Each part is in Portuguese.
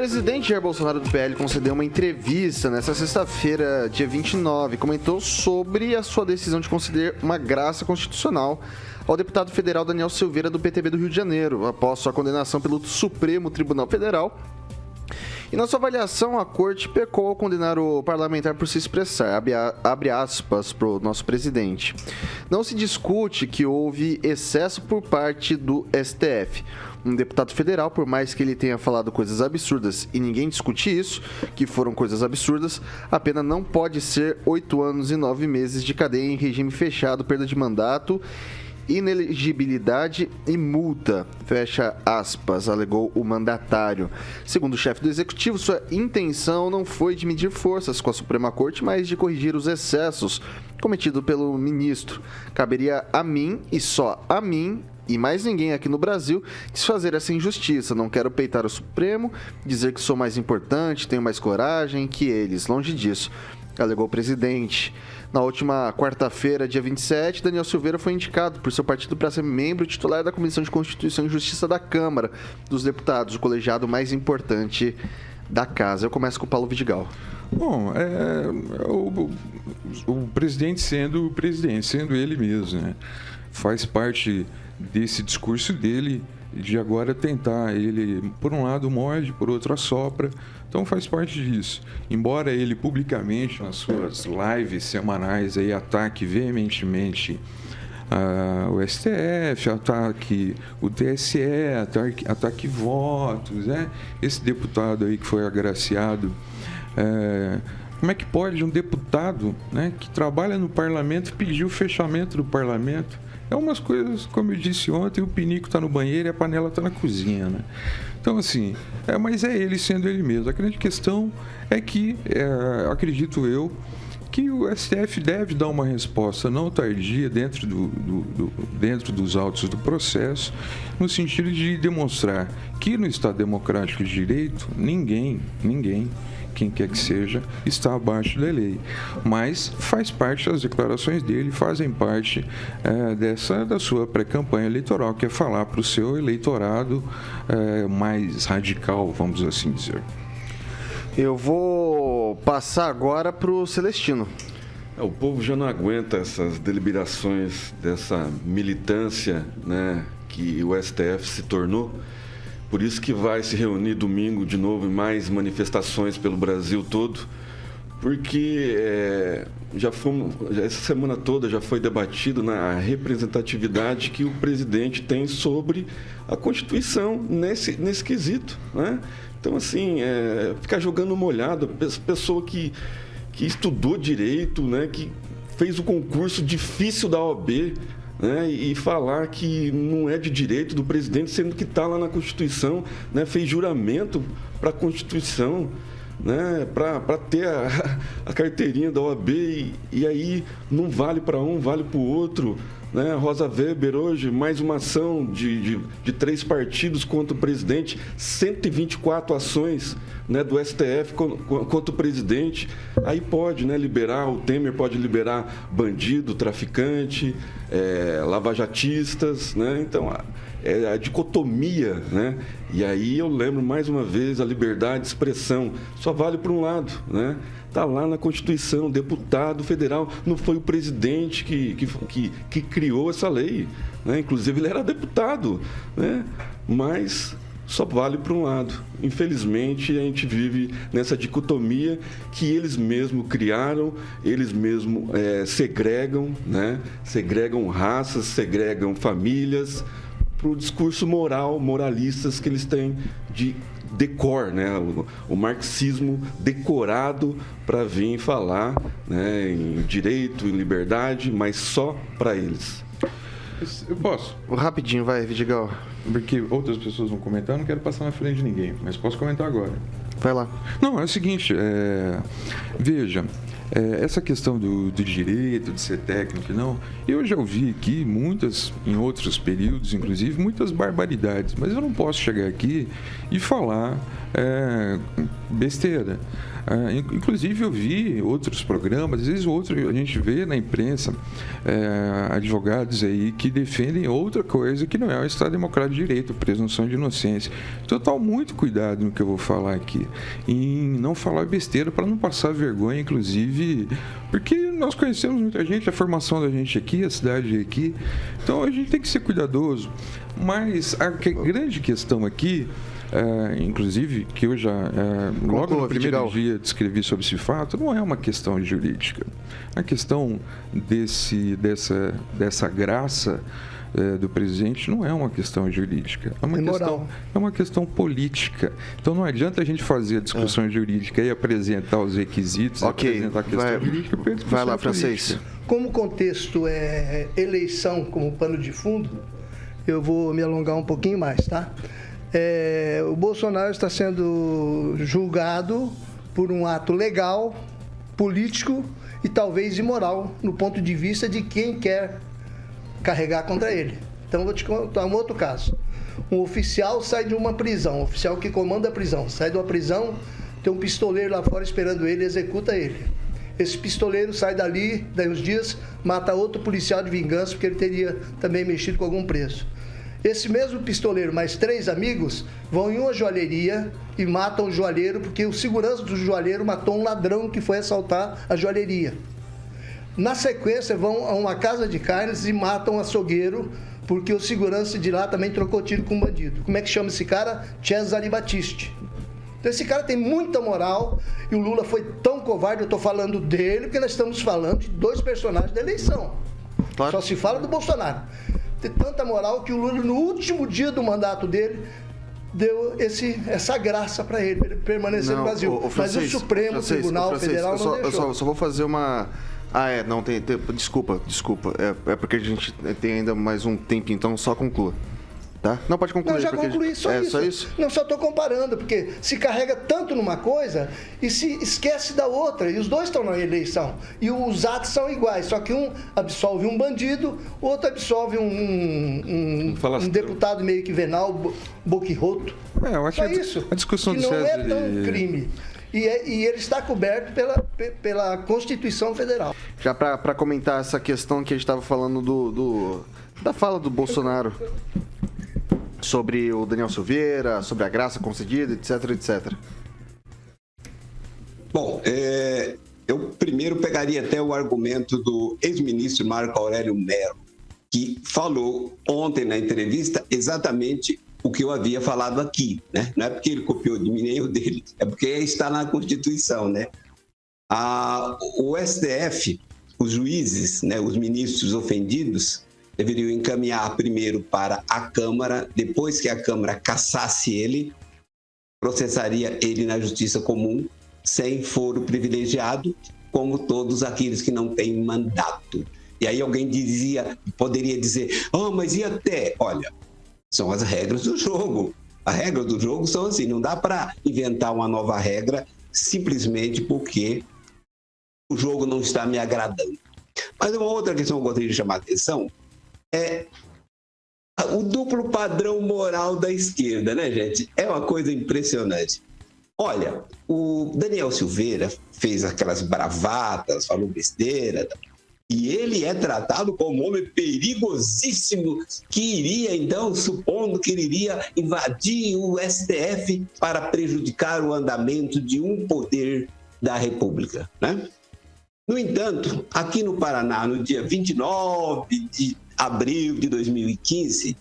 presidente Jair Bolsonaro do PL concedeu uma entrevista nesta sexta-feira, dia 29, comentou sobre a sua decisão de conceder uma graça constitucional ao deputado federal Daniel Silveira do PTB do Rio de Janeiro, após sua condenação pelo Supremo Tribunal Federal. E na sua avaliação, a corte pecou ao condenar o parlamentar por se expressar, abre aspas para o nosso presidente. Não se discute que houve excesso por parte do STF. Um deputado federal, por mais que ele tenha falado coisas absurdas, e ninguém discute isso, que foram coisas absurdas, a pena não pode ser 8 anos e 9 meses de cadeia em regime fechado, perda de mandato, inelegibilidade e multa, fecha aspas, alegou o mandatário. Segundo o chefe do executivo, sua intenção não foi de medir forças com a Suprema Corte, mas de corrigir os excessos cometidos pelo ministro. Caberia a mim, e só a mim, e mais ninguém aqui no Brasil, desfazer essa injustiça. Não quero peitar o Supremo, dizer que sou mais importante, tenho mais coragem que eles, longe disso, alegou o presidente. Na última quarta-feira, dia 27, Daniel Silveira foi indicado por seu partido para ser membro titular da Comissão de Constituição e Justiça da Câmara dos Deputados, o colegiado mais importante da casa. Eu começo com o Paulo Vidigal. Bom, o presidente sendo ele mesmo, né? Faz parte desse discurso dele de agora tentar, ele por um lado morde, por outro assopra, então faz parte disso. Embora ele publicamente nas suas lives semanais aí ataque veementemente o STF, ataque o TSE, ataque votos, né? Esse deputado aí que foi agraciado, como é que pode um deputado, né, que trabalha no parlamento pedir o fechamento do parlamento? É umas coisas, como eu disse ontem, o pinico está no banheiro e a panela está na cozinha, né? Então, assim, mas é ele sendo ele mesmo. A grande questão é que, acredito eu, que o STF deve dar uma resposta não tardia dentro dos autos do processo, no sentido de demonstrar que no Estado Democrático de Direito, ninguém, quem quer que seja, está abaixo da lei. Mas faz parte, as declarações dele fazem parte da sua pré-campanha eleitoral, que é falar para o seu eleitorado mais radical, vamos assim dizer. Eu vou passar agora para o Celestino. O povo já não aguenta essas deliberações dessa militância, né, que o STF se tornou. Por isso que vai se reunir domingo de novo em mais manifestações pelo Brasil todo, porque essa semana toda já foi debatido a representatividade que o presidente tem sobre a Constituição nesse quesito, né? Então, assim, ficar jogando molhado, pessoa que estudou direito, né, que fez o concurso difícil da OAB, né, e falar que não é de direito do presidente, sendo que está lá na Constituição, né, fez juramento para a Constituição, né, para ter a carteirinha da OAB, e aí não vale para um, vale para o outro. Né? Rosa Weber hoje, mais uma ação de 3 partidos contra o presidente, 124 ações, né, do STF contra o presidente. Aí pode, né, liberar, o Temer pode liberar bandido, traficante, lavajatistas, né? Então a dicotomia, né? E aí eu lembro mais uma vez, a liberdade de expressão só vale para um lado, né? Está lá na Constituição, deputado federal, não foi o presidente que criou essa lei, né? Inclusive ele era deputado, né? Mas só vale para um lado. Infelizmente, a gente vive nessa dicotomia que eles mesmos criaram, eles mesmos segregam, né? Segregam raças, segregam famílias, para o discurso moralistas que eles têm de decor, né? O marxismo decorado para vir falar, né, em direito, em liberdade, mas só para eles. Eu posso? Rapidinho, vai, Vidigal. Porque outras pessoas vão comentar, eu não quero passar na frente de ninguém, mas posso comentar agora. Vai lá. Não, é o seguinte, veja, essa questão do direito, de ser técnico, não, eu já ouvi aqui em outros períodos, inclusive, muitas barbaridades, mas eu não posso chegar aqui e falar besteira. Inclusive, eu vi outros programas, às vezes a gente vê na imprensa advogados aí que defendem outra coisa que não é o Estado Democrático de Direito, presunção de inocência. Então, eu tomo muito cuidado no que eu vou falar aqui, em não falar besteira para não passar vergonha, inclusive, porque nós conhecemos muita gente, a formação da gente aqui, a cidade aqui, então a gente tem que ser cuidadoso. Mas a grande questão aqui, inclusive, que eu já, logo no primeiro dia, descrevi sobre esse fato, não é uma questão jurídica. A questão dessa graça do presidente não é uma questão jurídica, é uma questão política. Então não adianta a gente fazer a discussão jurídica e apresentar os requisitos, apresentar a questão jurídica. Vai lá, Francês. Como o contexto é eleição como pano de fundo, eu vou me alongar um pouquinho mais, tá? O Bolsonaro está sendo julgado por um ato legal, político e talvez imoral, no ponto de vista de quem quer carregar contra ele. Então, vou te contar um outro caso. Um oficial sai de uma prisão, um oficial que comanda a prisão, sai de uma prisão, tem um pistoleiro lá fora esperando ele, executa ele. Esse pistoleiro sai dali, daí uns dias, mata outro policial de vingança, porque ele teria também mexido com algum preso. Esse mesmo pistoleiro, mais 3 amigos, vão em uma joalheria e matam o joalheiro, porque o segurança do joalheiro matou um ladrão que foi assaltar a joalheria. Na sequência, vão a uma casa de carnes e matam um açougueiro, porque o segurança de lá também trocou tiro com um bandido. Como é que chama esse cara? Cesare Battisti. Então esse cara tem muita moral e o Lula foi tão covarde, eu estou falando dele, porque nós estamos falando de 2 personagens da eleição. Claro. Só se fala do Bolsonaro. Tem tanta moral que o Lula, no último dia do mandato dele, deu essa graça para ele permanecer no Brasil. Mas o Supremo Tribunal Federal não deixou. Eu só vou fazer uma... não, tem desculpa. É porque a gente tem ainda mais um tempo, então só conclua. Tá? Não, pode concluir. Não, já concluí, só isso. Não, só estou comparando, porque se carrega tanto numa coisa e se esquece da outra. E os dois estão na eleição. E os atos são iguais, só que um absolve um bandido, o outro absolve um deputado meio que venal, boquirroto. Eu acho só isso. A discussão que não é tão crime. E ele está coberto pela Constituição Federal. Já para comentar essa questão que a gente estava falando da fala do Bolsonaro sobre o Daniel Silveira, sobre a graça concedida, etc. Bom, eu primeiro pegaria até o argumento do ex-ministro Marco Aurélio Mello, que falou ontem na entrevista exatamente o que eu havia falado aqui, né? Não é porque ele copiou de mim nem eu dele, é porque está na Constituição, né? O STF, os juízes, né, os ministros ofendidos, deveriam encaminhar primeiro para a Câmara, depois que a Câmara cassasse ele, processaria ele na Justiça Comum, sem foro privilegiado, como todos aqueles que não têm mandato. E aí alguém poderia dizer, mas e até? Olha, são as regras do jogo. As regras do jogo são assim, não dá para inventar uma nova regra simplesmente porque o jogo não está me agradando. Mas uma outra questão que eu gostaria de chamar a atenção é o duplo padrão moral da esquerda, né, gente? É uma coisa impressionante. Olha, o Daniel Silveira fez aquelas bravatas, falou besteira, e ele é tratado como um homem perigosíssimo que iria, então, supondo que ele iria invadir o STF para prejudicar o andamento de um poder da República, né? No entanto, aqui no Paraná, no dia 29 de abril de 2015...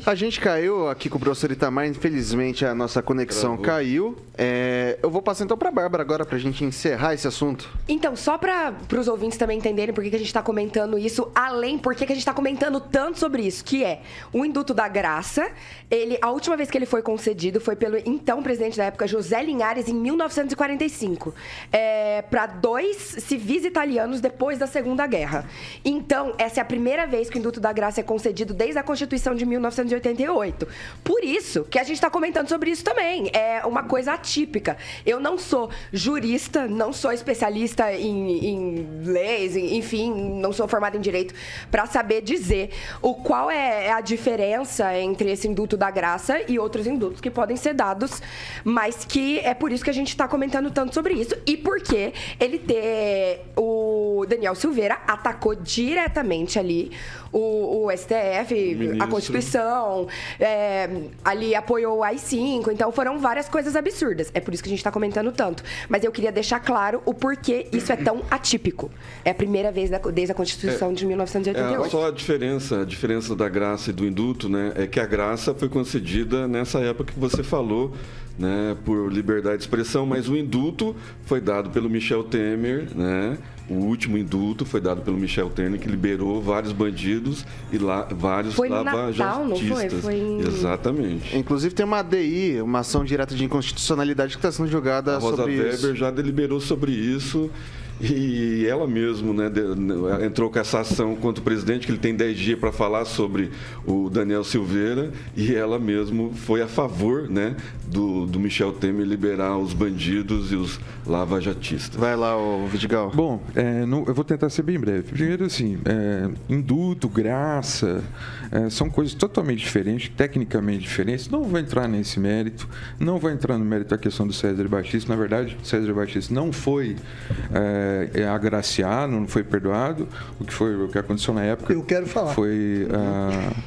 A gente caiu aqui com o professor Itamar, infelizmente a nossa conexão caiu. Eu vou passar então para a Bárbara agora para a gente encerrar esse assunto. Então, só para os ouvintes também entenderem por que a gente está comentando isso, além por que a gente está comentando tanto sobre isso, que é o indulto da graça. A última vez que ele foi concedido foi pelo então presidente da época, José Linhares, em 1945, para 2 civis italianos depois da Segunda Guerra. Então, essa é a primeira vez que o indulto da graça é concedido desde a Constituição de 1988. 1988. Por isso que a gente está comentando sobre isso também. É uma coisa atípica. Eu não sou jurista, não sou especialista em leis, enfim, não sou formada em direito para saber dizer qual é a diferença entre esse indulto da graça e outros indultos que podem ser dados, mas que é por isso que a gente está comentando tanto sobre isso e porque o Daniel Silveira atacou diretamente ali o STF, a Constituição, ali apoiou o AI-5, então foram várias coisas absurdas. É por isso que a gente está comentando tanto. Mas eu queria deixar claro o porquê isso é tão atípico. É a primeira vez desde a Constituição de 1988. Só a diferença da graça e do indulto, né, é que a graça foi concedida nessa época que você falou, né, por liberdade de expressão, mas o indulto foi dado pelo Michel Temer, né? O último indulto foi dado pelo Michel Temer, que liberou vários bandidos e vários lava-jatistas. Exatamente. Inclusive tem uma ADI, uma ação direta de inconstitucionalidade que está sendo julgada sobre isso. A Rosa Weber já deliberou sobre isso. E ela mesmo, né, entrou com essa ação contra o presidente, que ele tem 10 dias para falar sobre o Daniel Silveira, e ela mesmo foi a favor, né, do Michel Temer liberar os bandidos e os lava-jatistas. Vai lá, Vidigal. Bom, eu vou tentar ser bem breve. Primeiro, assim, indulto, graça, são coisas totalmente diferentes, tecnicamente diferentes. Não vou entrar nesse mérito, não vou entrar no mérito da questão do César Batista. Na verdade, o César Batista não foi agraciado, não foi perdoado. O que aconteceu na época foi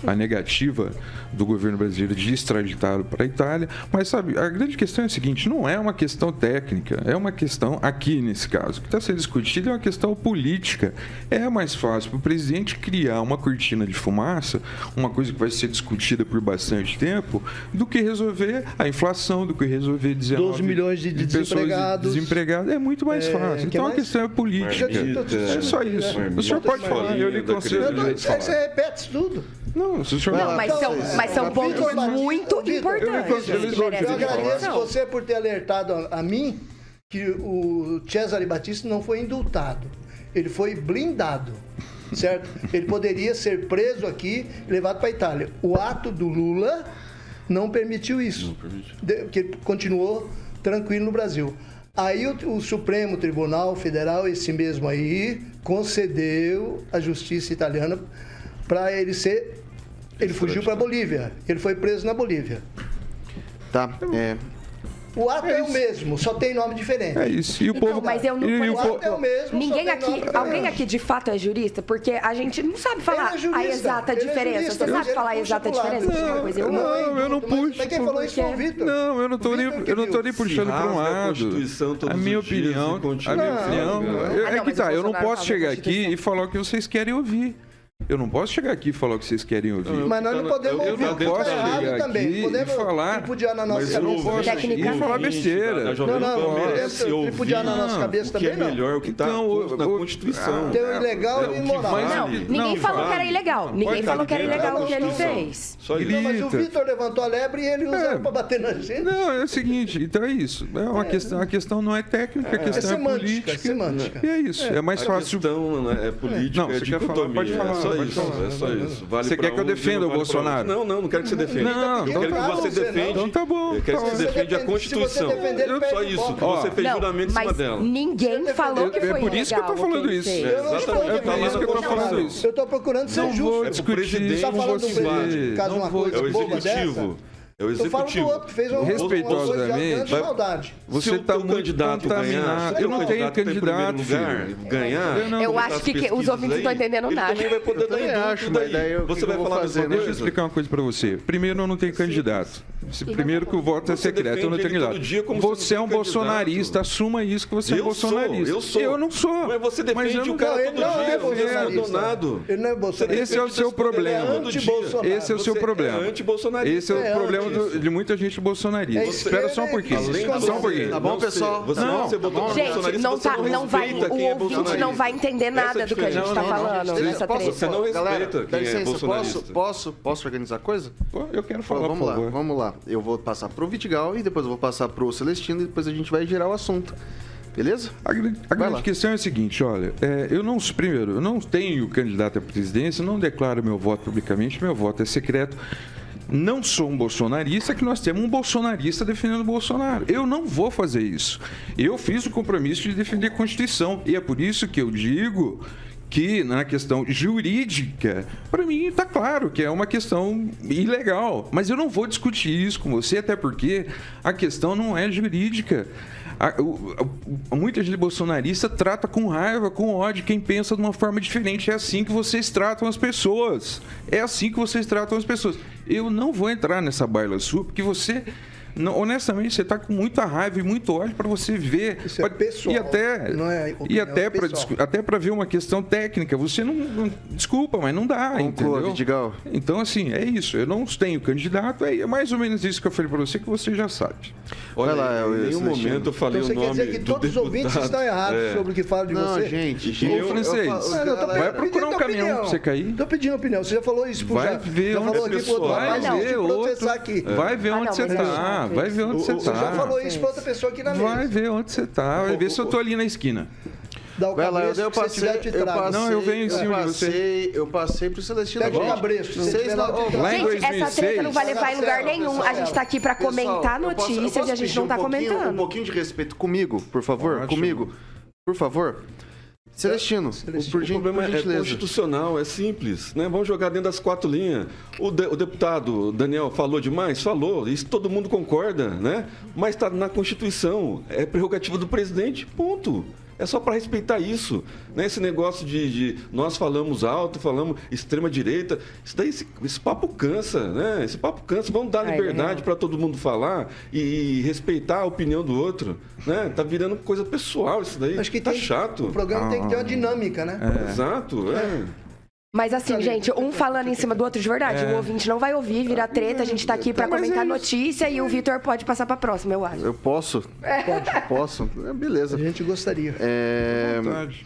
a negativa do governo brasileiro de extraditá-lo para a Itália. Mas, sabe, a grande questão é a seguinte, não é uma questão técnica, é uma questão, aqui nesse caso, que está sendo discutida é uma questão política. É mais fácil para o presidente criar uma cortina de fumaça, uma coisa que vai ser discutida por bastante tempo, do que resolver a inflação, do que resolver 12 milhões de desempregados. É muito mais fácil. Então a questão é política. É só isso. O senhor pode falar, eu lhe concedo o direito de falar. Você repete tudo. Não, se o senhor... mas são pontos muito importantes. Eu agradeço você por ter alertado a mim que o Cesare Battisti não foi indultado. Ele foi blindado, certo? Ele poderia ser preso aqui e levado para a Itália. O ato do Lula não permitiu isso. Porque ele continuou tranquilo no Brasil. Aí o Supremo Tribunal Federal, esse mesmo aí, concedeu à justiça italiana para ele ser... Ele fugiu para a Bolívia. Ele foi preso na Bolívia. Tá, O ato é o mesmo, só tem nome diferente. É isso. E o povo... Mas eu não o ato é o mesmo, alguém aqui de fato é jurista? Porque a gente não sabe falar a exata diferença. Você sabe falar a exata diferença? Eu não puxo. Mas quem falou isso foi o Vitor. Não, eu não tô nem puxando para um lado. A minha opinião é que tá, eu não posso chegar aqui e falar o que vocês querem ouvir. Eu não posso chegar aqui e falar o que vocês querem ouvir. Mas nós não podemos ouvir. Eu não posso chegar aqui e falar... Mas eu não posso e falar besteira. Não, tripudiar na nossa cabeça também não. O que é melhor, o que está na Constituição. Tem o ilegal e o imoral. Não, ninguém falou que era ilegal. Ninguém falou que era ilegal o que ele fez. Mas o Vitor levantou a lebre e ele usa para bater na gente. Não, é o seguinte, então é isso. A questão não é técnica, a questão é política. É semântica. E é isso, é mais fácil. A questão é política, é dicotomia. Pode falar. É só isso. Você quer que eu defenda o Bolsonaro? Não quero que você defenda. Eu quero que você defenda. Então tá bom. Eu quero que você defenda a Constituição. Só isso, que você fez juramento em cima dela. Ninguém falou que foi ilegal. É por isso que eu tô falando isso. É por isso que eu tô falando isso. Eu tô procurando ser justo. Não vou discutir, não vou discutir. É o executivo. É o executivo. Eu falo do outro que fez respeitosamente, você está muito candidato ganhar. Eu não tenho candidato, ganhar. Eu acho que os ouvintes não estão entendendo nada. Ele também vai poder dar indulto daí. Você vai falar dessa coisa? Deixa eu explicar uma coisa para você. Primeiro, eu não tenho candidato. Primeiro que o voto é secreto, eu não tenho candidato. Você é um bolsonarista, assuma isso que você é bolsonarista. Eu não sou. Mas você defende o cara todo dia, você é abandonado. Ele não é bolsonarista. Esse é o seu problema. Esse é o seu problema. Esse é o problema de muita gente bolsonarista. Espera só um pouquinho. Só um pouquinho. Tá bom, pessoal? Gente, o ouvinte não vai entender nada do que a gente está falando nessa treta. Você não respeita quem é bolsonarista. Posso organizar a coisa? Eu quero falar, por favor. Vamos lá. Eu vou passar pro Vidigal e depois eu vou passar pro Celestino e depois a gente vai girar o assunto. Beleza? A grande questão é a seguinte, olha, eu não tenho candidato à presidência, não declaro meu voto publicamente, meu voto é secreto. não sou um bolsonarista, que nós temos um bolsonarista defendendo o Bolsonaro. Eu não vou fazer isso. Eu fiz o compromisso de defender a Constituição. E é por isso que eu digo que, na questão jurídica, para mim está claro que é uma questão ilegal. Mas eu não vou discutir isso com você, até porque a questão não é jurídica. Muita gente bolsonarista trata com raiva, com ódio, quem pensa de uma forma diferente. É assim que vocês tratam as pessoas. É assim que vocês tratam as pessoas. Eu não vou entrar nessa baila sua, porque você... Não, honestamente, você está com muita raiva e muito ódio para você ver. Isso é pessoal, e até, não é opinião, e até é pessoal. até para ver uma questão técnica. Você não desculpa, mas não dá, Conclua, entendeu? Vidigal. Então, assim, é isso. Eu não tenho candidato, é mais ou menos isso que eu falei para você, que você já sabe. Olha, Vai lá, em nenhum Celestino. momento eu falei Então você o nome quer dizer que do todos os ouvintes deputado. estão errados sobre o que falam de Não, você? gente. Ô, francês, vai procurar um caminhão pra você cair. Estou pedindo opinião. Você já falou isso pro Vai já. ver já onde falou aqui pro outro vai rapaz, ver te outro. processar aqui. Vai ver Ah, onde não, você mas tá. isso- Vai ver onde você Você já tá. falou isso pra outra pessoa aqui na mesa. Vai ver onde você tá. Vai ver se eu tô ali na esquina. Dá o Vai lá, cabresto eu que você passei, tiver, te trago. Não, eu venho em cima de você. Eu passei pro Celestino. Pega o Gente, cabresto, se vocês tiver não- lá, eu te Lá em Gente, 2006, essa treta não vai levar em lugar nenhum. A gente tá aqui pra comentar Pessoal, notícias e a gente pedir não tá um comentando. pouquinho de respeito comigo, por favor. Ótimo. Comigo. Por favor. Celestino, por O problema é gentileza. constitucional, é simples, né? Vamos jogar dentro das 4 linhas. O deputado Daniel falou demais? Falou, isso todo mundo concorda, né? Mas está na Constituição, é prerrogativa do presidente, ponto. É só para respeitar isso, né? Esse negócio de nós falamos alto, falamos extrema-direita, isso daí, esse papo cansa, né? Esse papo cansa, vamos dar liberdade para todo mundo falar e respeitar a opinião do outro, né? Tá virando coisa pessoal isso daí, Acho que tá tem- chato. O programa tem que ter uma dinâmica, né? Exato, é. Mas assim, gente, um falando em cima do outro de verdade. O ouvinte não vai ouvir, vira treta. A gente tá aqui pra Mas comentar é isso. notícia e o Vitor pode passar pra próxima, eu acho. Eu posso? Posso. Beleza. A gente gostaria. É, Vontade.